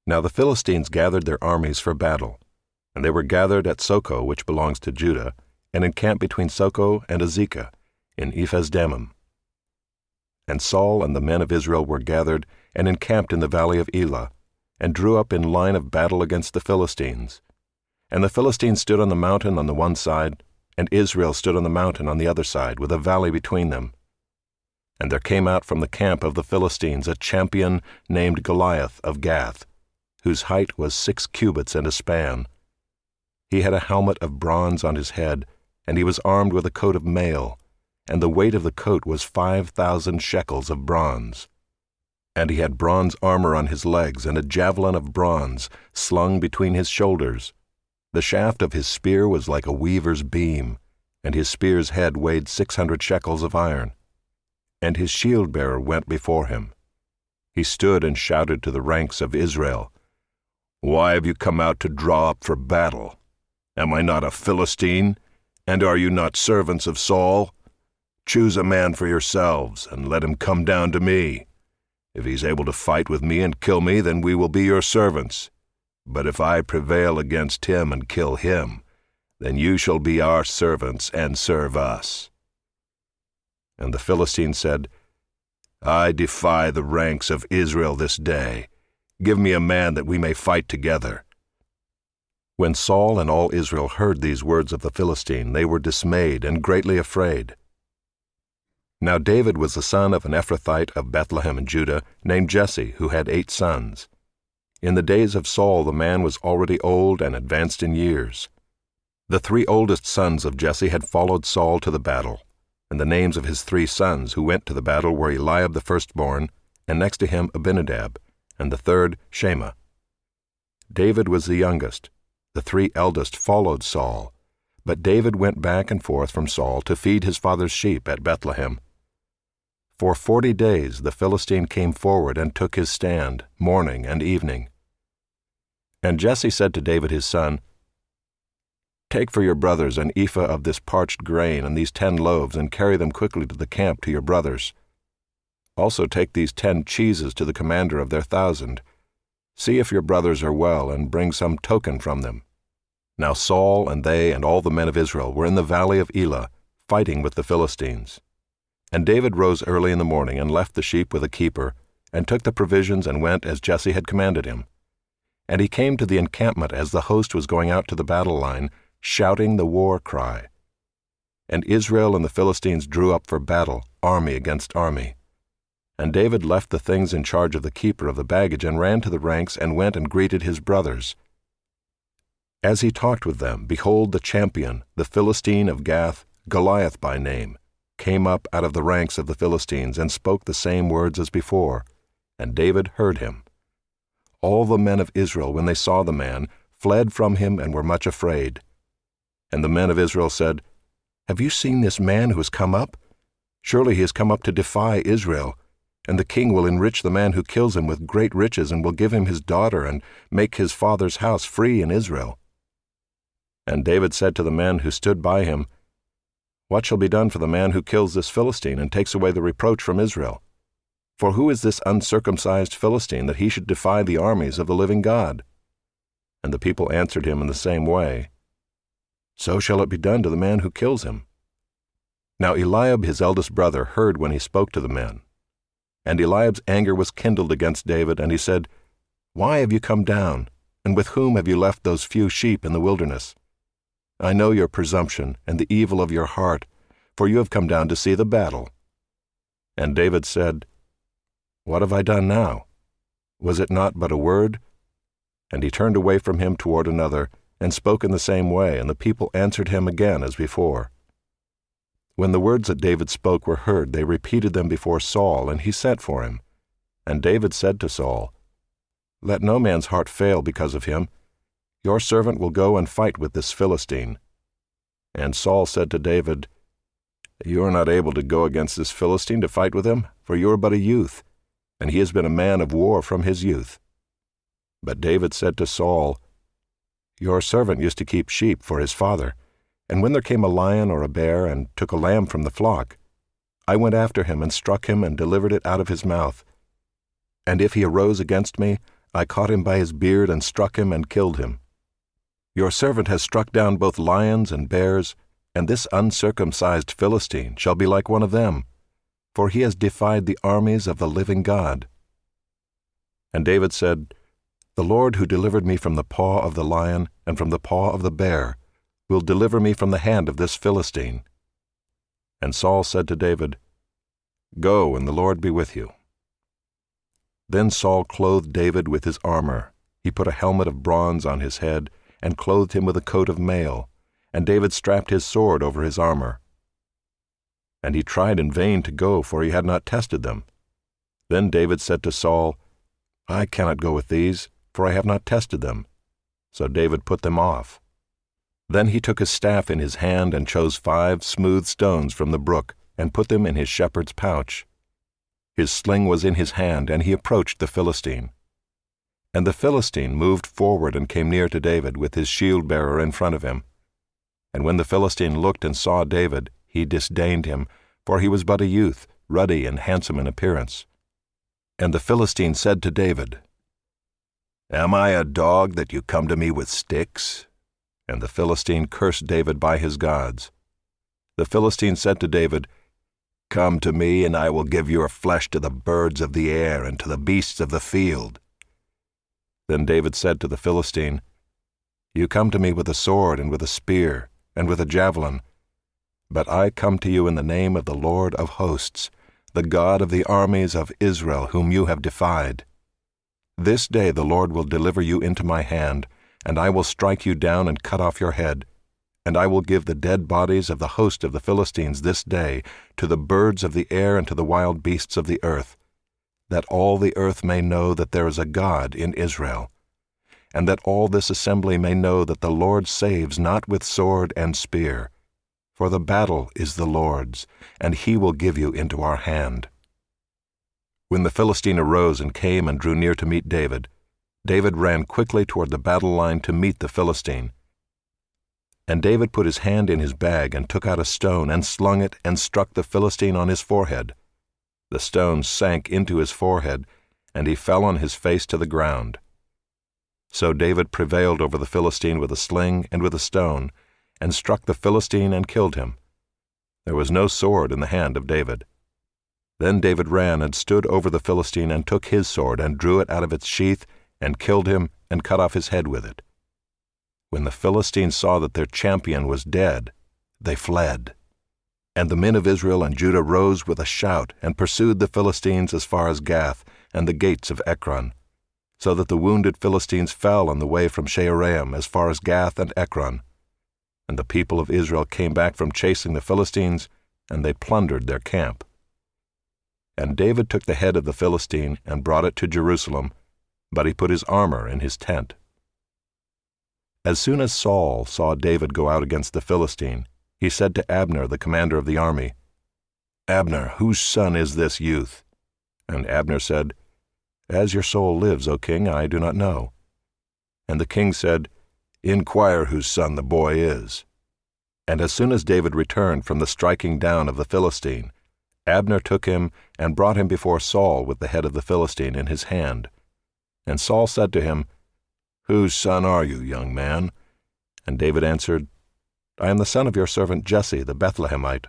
Now the Philistines gathered their armies for battle, and they were gathered at Soko, which belongs to Judah, and encamped between Soko and Azekah, in Ephes-dammim. And Saul and the men of Israel were gathered and encamped in the valley of Elah, and drew up in line of battle against the Philistines. And the Philistines stood on the mountain on the one side, and Israel stood on the mountain on the other side, with a valley between them. And there came out from the camp of the Philistines a champion named Goliath of Gath, whose height was 6 cubits and a span. He had a helmet of bronze on his head, and he was armed with a coat of mail, and the weight of the coat was 5,000 shekels of bronze. And he had bronze armor on his legs, and a javelin of bronze slung between his shoulders. The shaft of his spear was like a weaver's beam, and his spear's head weighed 600 shekels of iron. And his shield-bearer went before him. He stood and shouted to the ranks of Israel, "Why have you come out to draw up for battle? Am I not a Philistine? And are you not servants of Saul? Choose a man for yourselves, and let him come down to me. If he's able to fight with me and kill me, then we will be your servants. But if I prevail against him and kill him, then you shall be our servants and serve us." And the Philistine said, "I defy the ranks of Israel this day. Give me a man that we may fight together." When Saul and all Israel heard these words of the Philistine, they were dismayed and greatly afraid. Now David was the son of an Ephrathite of Bethlehem in Judah, named Jesse, who had 8 sons. In the days of Saul the man was already old and advanced in years. The 3 oldest sons of Jesse had followed Saul to the battle, and the names of his 3 sons who went to the battle were Eliab the firstborn, and next to him Abinadab, and the third Shema. David was the youngest. The 3 eldest followed Saul, but David went back and forth from Saul to feed his father's sheep at Bethlehem. For 40 days the Philistine came forward and took his stand, morning and evening. And Jesse said to David his son, "Take for your brothers an ephah of this parched grain and these 10 loaves, and carry them quickly to the camp to your brothers. Also take these 10 cheeses to the commander of their 1,000. See if your brothers are well, and bring some token from them." Now Saul and they and all the men of Israel were in the valley of Elah, fighting with the Philistines. And David rose early in the morning and left the sheep with a keeper, and took the provisions and went as Jesse had commanded him. And he came to the encampment as the host was going out to the battle line, shouting the war cry. And Israel and the Philistines drew up for battle, army against army. And David left the things in charge of the keeper of the baggage and ran to the ranks and went and greeted his brothers. As he talked with them, behold, the champion, the Philistine of Gath, Goliath by name, came up out of the ranks of the Philistines and spoke the same words as before, and David heard him. All the men of Israel, when they saw the man, fled from him and were much afraid. And the men of Israel said, "Have you seen this man who has come up? Surely he has come up to defy Israel. And the king will enrich the man who kills him with great riches, and will give him his daughter, and make his father's house free in Israel." And David said to the men who stood by him, "What shall be done for the man who kills this Philistine, and takes away the reproach from Israel? For who is this uncircumcised Philistine, that he should defy the armies of the living God?" And the people answered him in the same way, "So shall it be done to the man who kills him." Now Eliab his eldest brother heard when he spoke to the men. And Eliab's anger was kindled against David, and he said, "Why have you come down? And with whom have you left those few sheep in the wilderness? I know your presumption and the evil of your heart, for you have come down to see the battle." And David said, "What have I done now? Was it not but a word?" And he turned away from him toward another, and spoke in the same way, and the people answered him again as before. When the words that David spoke were heard, they repeated them before Saul, and he sent for him. And David said to Saul, "Let no man's heart fail because of him. Your servant will go and fight with this Philistine." And Saul said to David, "You are not able to go against this Philistine to fight with him, for you are but a youth, and he has been a man of war from his youth." But David said to Saul, "Your servant used to keep sheep for his father, and when there came a lion or a bear and took a lamb from the flock, I went after him and struck him and delivered it out of his mouth. And if he arose against me, I caught him by his beard and struck him and killed him. Your servant has struck down both lions and bears, and this uncircumcised Philistine shall be like one of them, for he has defied the armies of the living God." And David said, "The Lord who delivered me from the paw of the lion and from the paw of the bear will deliver me from the hand of this Philistine." And Saul said to David, "Go, and the Lord be with you." Then Saul clothed David with his armor. He put a helmet of bronze on his head and clothed him with a coat of mail, and David strapped his sword over his armor. And he tried in vain to go, for he had not tested them. Then David said to Saul, "I cannot go with these, for I have not tested them." So David put them off. Then he took his staff in his hand and chose 5 smooth stones from the brook and put them in his shepherd's pouch. His sling was in his hand, and he approached the Philistine. And the Philistine moved forward and came near to David with his shield-bearer in front of him. And when the Philistine looked and saw David, he disdained him, for he was but a youth, ruddy and handsome in appearance. And the Philistine said to David, "Am I a dog that you come to me with sticks?" And the Philistine cursed David by his gods. The Philistine said to David, "Come to me, and I will give your flesh to the birds of the air and to the beasts of the field." Then David said to the Philistine, "You come to me with a sword and with a spear and with a javelin, but I come to you in the name of the Lord of hosts, the God of the armies of Israel, whom you have defied. This day the Lord will deliver you into my hand, and I will strike you down and cut off your head, and I will give the dead bodies of the host of the Philistines this day to the birds of the air and to the wild beasts of the earth, that all the earth may know that there is a God in Israel, and that all this assembly may know that the Lord saves not with sword and spear, for the battle is the Lord's, and he will give you into our hand." When the Philistine arose and came and drew near to meet David, David ran quickly toward the battle line to meet the Philistine. And David put his hand in his bag and took out a stone and slung it and struck the Philistine on his forehead. The stone sank into his forehead, and he fell on his face to the ground. So David prevailed over the Philistine with a sling and with a stone, and struck the Philistine and killed him. There was no sword in the hand of David. Then David ran and stood over the Philistine and took his sword and drew it out of its sheath and killed him and cut off his head with it. When the Philistines saw that their champion was dead, they fled. And the men of Israel and Judah rose with a shout and pursued the Philistines as far as Gath and the gates of Ekron, so that the wounded Philistines fell on the way from Shaaraim as far as Gath and Ekron. And the people of Israel came back from chasing the Philistines, and they plundered their camp. And David took the head of the Philistine and brought it to Jerusalem, but he put his armor in his tent. As soon as Saul saw David go out against the Philistine, he said to Abner, the commander of the army, "Abner, whose son is this youth?" And Abner said, "As your soul lives, O king, I do not know." And the king said, "Inquire whose son the boy is." And as soon as David returned from the striking down of the Philistine, Abner took him and brought him before Saul with the head of the Philistine in his hand. And Saul said to him, "Whose son are you, young man?" And David answered, "I am the son of your servant Jesse the Bethlehemite,